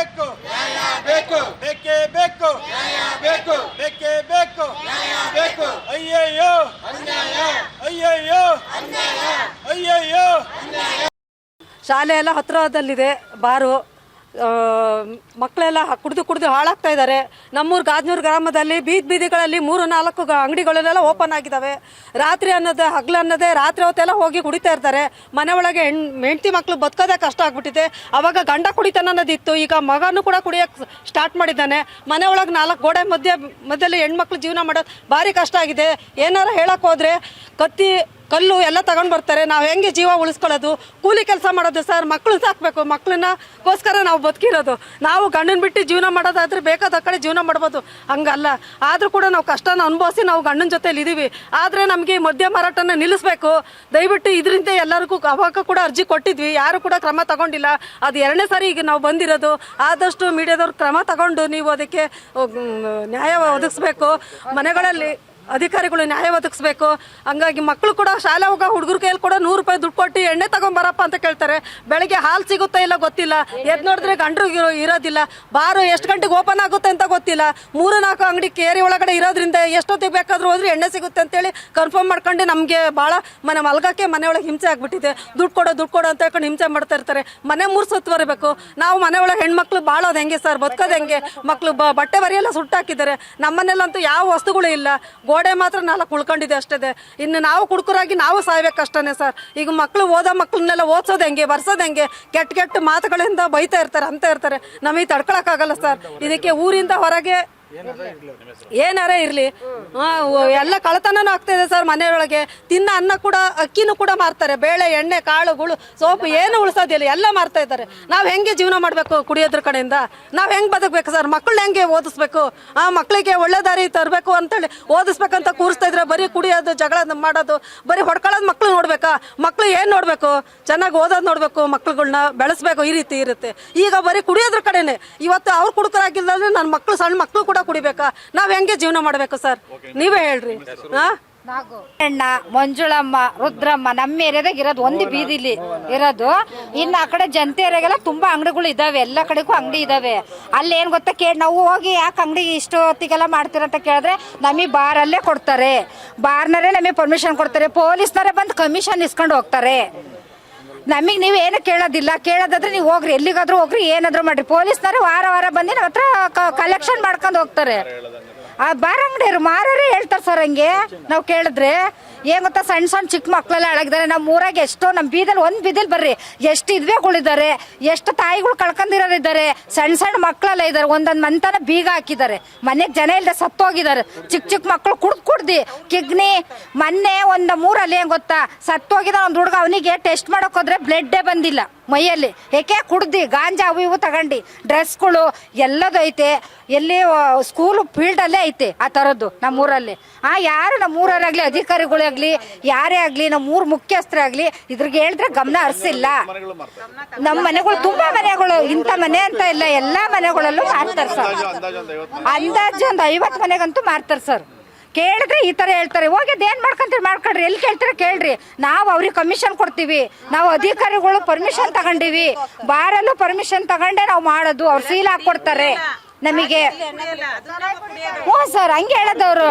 ಬೇಕು ಬೇಕು ಬೇಕೇ ಬೇಕು ಬೇಕು ಬೇಕೇ ಬೇಕು ಬೇಕು ಅಯ್ಯಯ್ಯೋ ಅಯ್ಯಯ್ಯೋ ಅಯ್ಯಯ್ಯೋ. ಶಾಲೆ ಎಲ್ಲ ಹತ್ತಿರದಲ್ಲಿದೆ ಬಾರು. ಮಕ್ಕಳೆಲ್ಲ ಕುಡಿದು ಹಾಳಾಗ್ತಾ ಇದ್ದಾರೆ. ನಮ್ಮೂರು ಗಾಜನೂರು ಗ್ರಾಮದಲ್ಲಿ ಬೀದಿಗಳಲ್ಲಿ 3-4 ಅಂಗಡಿಗಳೆಲ್ಲ ಓಪನ್ ಆಗಿದ್ದಾವೆ. ರಾತ್ರಿ ಅನ್ನೋದೇ ಹಗ್ಲು ಅನ್ನೋದೇ ರಾತ್ರಿ ಹೊತ್ತೆಲ್ಲ ಹೋಗಿ ಕುಡಿತಾ ಇರ್ತಾರೆ. ಮನೆ ಒಳಗೆ ಹೆಂಡತಿ ಮಕ್ಕಳು ಬದುಕೋದೇ ಕಷ್ಟ ಆಗ್ಬಿಟ್ಟಿದೆ. ಅವಾಗ ಗಂಡ ಕುಡಿತಾನ ಅನ್ನೋದಿತ್ತು, ಈಗ ಮಗನೂ ಕೂಡ ಕುಡಿಯೋಕೆ ಸ್ಟಾರ್ಟ್ ಮಾಡಿದ್ದಾನೆ. ಮನೆ ಒಳಗೆ 4 ಗೋಡೆ ಮಧ್ಯದಲ್ಲಿ ಹೆಣ್ಮಕ್ಳು ಜೀವನ ಮಾಡೋದು ಭಾರಿ ಕಷ್ಟ ಆಗಿದೆ. ಏನಾರ ಹೇಳಕ್ ಹೋದ್ರೆ ಕಲ್ಲು ಎಲ್ಲ ತಗೊಂಡು ಬರ್ತಾರೆ. ನಾವು ಹೆಂಗೆ ಜೀವ ಉಳಿಸ್ಕೊಳ್ಳೋದು? ಕೂಲಿ ಕೆಲಸ ಮಾಡೋದು ಸರ್. ಮಕ್ಕಳು ಸಾಕಬೇಕು. ಮಕ್ಕಳನ್ನಗೋಸ್ಕರ ನಾವು ಬದುಕಿರೋದು. ನಾವು ಗಂಡನ ಬಿಟ್ಟು ಜೀವನ ಮಾಡೋದಾದ್ರೆ ಬೇಕಾದ ಕಡೆ ಜೀವನ ಮಾಡ್ಬೋದು, ಹಂಗಲ್ಲ. ಆದರೂ ಕೂಡ ನಾವು ಕಷ್ಟನ ಅನುಭವಿಸಿ ನಾವು ಗಂಡನ ಜೊತೆಲಿ ಇದ್ದೀವಿ. ಆದರೆ ನಮಗೆ ಮದ್ಯ ಮಾರಾಟನ ನಿಲ್ಲಿಸಬೇಕು ದಯವಿಟ್ಟು. ಇದರಿಂದ ಎಲ್ಲರಿಗೂ ಅವಾಗ ಕೂಡ ಅರ್ಜಿ ಕೊಟ್ಟಿದ್ವಿ, ಯಾರು ಕೂಡ ಕ್ರಮ ತಗೊಂಡಿಲ್ಲ. ಅದು 2ನೇ ಸಾರಿ ಈಗ ನಾವು ಬಂದಿರೋದು. ಆದಷ್ಟು ಮೀಡಿಯಾದವ್ರು ಕ್ರಮ ತಗೊಂಡು ನೀವು ಅದಕ್ಕೆ ನ್ಯಾಯ ಒದಗಿಸ್ಬೇಕು. ಮನೆಗಳಲ್ಲಿ ಅಧಿಕಾರಿಗಳು ನ್ಯಾಯ ಒದಗಿಸ್ಬೇಕು. ಹಂಗಾಗಿ ಮಕ್ಕಳು ಕೂಡ ಶಾಲೆ ಹೋಗೋ ಹುಡುಗರ ಕೈಯಲ್ಲಿ ಕೂಡ 100 ರೂಪಾಯಿ ದುಡ್ಡು ಕೊಟ್ಟು ಎಣ್ಣೆ ತಗೊಂಬರಪ್ಪ ಅಂತ ಕೇಳ್ತಾರೆ. ಬೆಳಗ್ಗೆ ಹಾಲು ಸಿಗುತ್ತಾ ಇಲ್ಲ ಗೊತ್ತಿಲ್ಲ. ಎದ್ದು ನೋಡಿದ್ರೆ ಗಂಡರು ಇರೋದಿಲ್ಲ. ಬಾರು ಎಷ್ಟು ಗಂಟೆಗೆ ಓಪನ್ ಆಗುತ್ತೆ ಅಂತ ಗೊತ್ತಿಲ್ಲ. 3-4 ಅಂಗಡಿ ಕೇರಿ ಒಳಗಡೆ ಇರೋದ್ರಿಂದ ಎಷ್ಟೊತ್ತಿಗೆ ಬೇಕಾದ್ರೂ ಹೋದ್ರೆ ಎಣ್ಣೆ ಸಿಗುತ್ತೆ ಅಂತೇಳಿ ಕನ್ಫರ್ಮ್ ಮಾಡ್ಕೊಂಡು ನಮಗೆ ಭಾಳ ಮಲ್ಗಕ್ಕೆ ಮನೆ ಒಳಗೆ ಹಿಂಸೆ ಆಗ್ಬಿಟ್ಟಿದೆ. ದುಡ್ಡು ಕೊಡು ಅಂತ ಹೇಳ್ಕೊಂಡು ಹಿಂಸೆ ಮಾಡ್ತಾ ಇರ್ತಾರೆ. ಮನೆ 3 ಸುತ್ತು ಬರಬೇಕು. ನಾವು ಮನೆ ಒಳಗೆ ಹೆಣ್ಮಕ್ಳು ಬಾಳೋದು ಹೆಂಗೆ ಸರ್? ಬದುಕೋದು ಹೆಂಗೆ? ಮಕ್ಕಳು ಬಟ್ಟೆ ಬರಿಯೆಲ್ಲ ಸುಟ್ಟಾಕಿದ್ದಾರೆ. ನಮ್ಮನೆಲ್ಲಂತೂ ಯಾವ ವಸ್ತುಗಳು ಇಲ್ಲ, ಗೋಡೆ ಮಾತ್ರ 4 ಉಳ್ಕೊಂಡಿದೆ ಅಷ್ಟೇ. ಇನ್ನು ನಾವು ಕುಡುಕರಾಗಿ ನಾವು ಸಾಯ್ಬೇಕಷ್ಟೇ ಸರ್. ಈಗ ಮಕ್ಕಳು ಮಕ್ಕಳನ್ನೆಲ್ಲ ಓದಿಸೋದು ಹೆಂಗೆ, ಬರ್ಸೋದು ಹೆಂಗೆ? ಕೆಟ್ಟ ಮಾತುಗಳಿಂದ ಬೈತಾ ಇರ್ತಾರೆ, ಅಂತ ಇರ್ತಾರೆ. ನಮಗೆ ತಡ್ಕೊಳಕ್ಕಾಗಲ್ಲ ಸರ್. ಇದಕ್ಕೆ ಊರಿಂದ ಹೊರಗೆ ಏನಾರೇ ಇರಲಿ ಎಲ್ಲ ಕಳತನೂ ಆಗ್ತಾ ಇದೆ ಸರ್. ಮನೆಯೊಳಗೆ ತಿನ್ನ ಅನ್ನ ಕೂಡ ಅಕ್ಕಿನೂ ಕೂಡ ಮಾರ್ತಾರೆ. ಬೇಳೆ, ಎಣ್ಣೆ, ಕಾಳುಗಳು, ಸೋಪು ಏನು ಉಳಿಸೋದಿಲ್ಲ, ಎಲ್ಲ ಮಾರ್ತಾ ಇದ್ದಾರೆ. ನಾವು ಹೆಂಗೆ ಜೀವನ ಮಾಡಬೇಕು? ಕುಡಿಯೋದ್ರ ಕಡೆಯಿಂದ ನಾವು ಹೆಂಗೆ ಬದುಕಬೇಕು ಸರ್? ಮಕ್ಕಳನ್ನ ಹೆಂಗೆ ಓದಿಸ್ಬೇಕು? ಮಕ್ಕಳಿಗೆ ಒಳ್ಳೆ ದಾರಿ ತರಬೇಕು ಅಂತೇಳಿ ಓದಿಸ್ಬೇಕಂತ ಕೂರಿಸ್ತಾ ಇದ್ರೆ ಬರೀ ಕುಡಿಯೋದು, ಜಗಳ ಮಾಡೋದು, ಬರೀ ಹೊಡ್ಕೊಳ್ಳೋದು. ಮಕ್ಕಳು ನೋಡ್ಬೇಕಾ? ಮಕ್ಕಳು ಏನು ನೋಡ್ಬೇಕು? ಚೆನ್ನಾಗಿ ಓದೋದು ನೋಡ್ಬೇಕು, ಮಕ್ಕಳುಗಳ್ನ ಬೆಳೆಸ್ಬೇಕು. ಈ ರೀತಿ ಇರುತ್ತೆ. ಈಗ ಬರೀ ಕುಡಿಯೋದ್ರ ಕಡೆನೆ. ಇವತ್ತು ಅವ್ರು ಕುಡುಕರಾಗಿಲ್ಲದ್ರೆ ನನ್ನ ಮಕ್ಕಳು, ಸಣ್ಣ ಮಕ್ಕಳು ಕೂಡ ಕುಡಿಬೇಕಾ? ನಾವ್ ಹೆಂಗೆ ಜೀವನ ಮಾಡ್ಬೇಕು ಸರ್? ನೀವೇ ಹೇಳ್ರಿ. ಅಣ್ಣ, ಮಂಜುಳಮ್ಮ, ರುದ್ರಮ್ಮ ನಮ್ಮ ಏರಿಯಾದಾಗ ಇರೋದು ಒಂದು ಬೀದಿಲಿ ಇರೋದು. ಇನ್ನು ಆ ಕಡೆ ಜನತೆ ಏರಿಯಾಗೆಲ್ಲ ತುಂಬಾ ಅಂಗಡಿಗಳು ಇದಾವೆ. ಎಲ್ಲ ಕಡೆಗೂ ಅಂಗಡಿ ಇದಾವೆ. ಅಲ್ಲಿ ಏನ್ ಗೊತ್ತಾ ನಾವು ಹೋಗಿ ಯಾಕೆ ಅಂಗಡಿ ಇಷ್ಟು ಹೊತ್ತಿಗೆಲ್ಲ ಮಾಡ್ತೀರಂತ ಕೇಳಿದ್ರೆ ನಮಗೆ ಬಾರಲ್ಲೇ ಕೊಡ್ತಾರೆ. ಬಾರ್ನರೇ ನಮಗೆ ಪರ್ಮಿಷನ್ ಕೊಡ್ತಾರೆ. ಪೊಲೀಸ್ನವರೇ ಬಂದು ಕಮಿಷನ್ ಇಸ್ಕೊಂಡು ಹೋಗ್ತಾರೆ. ನಮಗೆ ನೀವು ಏನು ಕೇಳೋದಾದ್ರೆ ನೀವು ಹೋಗ್ರಿ, ಎಲ್ಲಿಗಾದ್ರೂ ಹೋಗ್ರಿ, ಏನಾದ್ರೂ ಮಾಡ್ರಿ. ಪೊಲೀಸ್ನವರು ವಾರ ಬಂದು ನಮ್ಮ ಹತ್ರ ಕಲೆಕ್ಷನ್ ಮಾಡ್ಕೊಂಡು ಹೋಗ್ತಾರೆ. ಆ ಬಾರ್ ಅಂಗಡಿಯರು ಮಾರೇ ಹೇಳ್ತಾರೆ ಸರ್. ಹಂಗೆ ನಾವು ಕೇಳಿದ್ರೆ ಏನ್ ಗೊತ್ತಾ, ಸಣ್ಣ ಚಿಕ್ಕ ಮಕ್ಕಳೆಲ್ಲ ಅಳಗಿದ್ದಾರೆ. ನಮ್ಮ ಊರಾಗ ಎಷ್ಟೋ, ನಮ್ಮ ಬೀದಲ್ಲಿ ಒಂದು ಬೀದಿಲ್ ಬರ್ರಿ ಎಷ್ಟು ಇದ್ವೇಗಳಿದ್ದಾರೆ, ಎಷ್ಟು ತಾಯಿಗಳು ಕಳ್ಕೊಂಡಿರೋರು ಇದ್ದಾರೆ, ಸಣ್ಣ ಮಕ್ಕಳೆಲ್ಲ ಇದ್ದಾರೆ. ಒಂದೊಂದು ಮಂತನ ಬೀಗ ಹಾಕಿದ್ದಾರೆ. ಮನೆಗೆ ಜನ ಇಲ್ಲದೆ ಸತ್ತೋಗಿದ್ದಾರೆ. ಚಿಕ್ಕ ಮಕ್ಕಳು ಕುಡ್ದು ಕಿಗ್ನಿ. ಮೊನ್ನೆ ಒಂದು 3 ಏನ್ ಗೊತ್ತಾ, ಸತ್ತೋಗಿದ ಒಂದು ಹುಡುಗ, ಅವನಿಗೆ ಟೆಸ್ಟ್ ಮಾಡೋಕೆ ಹೋದ್ರೆ ಬ್ಲಡ್ಡೇ ಬಂದಿಲ್ಲ ಮೈಯಲ್ಲಿ. ಏಕೆ? ಕುಡ್ದು ಗಾಂಜಾ ಅವು ಇವು ತಗೊಂಡು. ಡ್ರೆಸ್ಗಳು ಎಲ್ಲದು ಐತೆ. ಎಲ್ಲಿ ಸ್ಕೂಲ್ ಫೀಲ್ಡಲ್ಲೇ ಐತೆ ಆ ಥರದ್ದು ನಮ್ಮೂರಲ್ಲಿ. ಯಾರು ನಮ್ಮೂರಾಗಲಿ, ಅಧಿಕಾರಿಗಳಾಗ್ಲಿ, ಯಾರೇ ಆಗಲಿ, ನಮ್ಮೂರು ಮುಖ್ಯಸ್ಥರೇ ಆಗಲಿ ಇದ್ರಿಗೆ ಹೇಳಿದ್ರೆ ಗಮನ ಹರಿಸಿಲ್ಲ. ನಮ್ಮ ಮನೆಗಳು ತುಂಬಾ ಮನೆಗಳು, ಇಂಥ ಮನೆ ಅಂತ ಇಲ್ಲ, ಎಲ್ಲ ಮನೆಗಳಲ್ಲೂ ಮಾರ್ತಾರೆ ಸರ್. ಅಂದಾಜು ಒಂದು 50 ಮನೆಗಂತೂ ಮಾರ್ತಾರೆ ಸರ್. ಕೇಳಿದ್ರೆ ಈ ತರ ಹೇಳ್ತಾರೆ. ಹೋಗಿ ಏನ್ ಮಾಡ್ಕೊಳ್ರಿ, ಎಲ್ಲಿ ಕೇಳ್ತೀರ ಕೇಳ್ರಿ. ನಾವು ಅವ್ರಿಗೆ ಕಮಿಷನ್ ಕೊಡ್ತೀವಿ. ನಾವು ಅಧಿಕಾರಿಗಳು ಪರ್ಮಿಷನ್ ತಗೊಂಡಿವಿ. ಬಾರಲ್ಲೂ ಪರ್ಮಿಷನ್ ತಗೊಂಡೆ ನಾವು ಮಾಡೋದು. ಅವ್ರು ಸೀಲ್ ಹಾಕೊಡ್ತಾರೆ ನಮಗೆ. ಹ್ಞೂ ಸರ್, ಹಂಗೆ ಹೇಳದವ್ರು.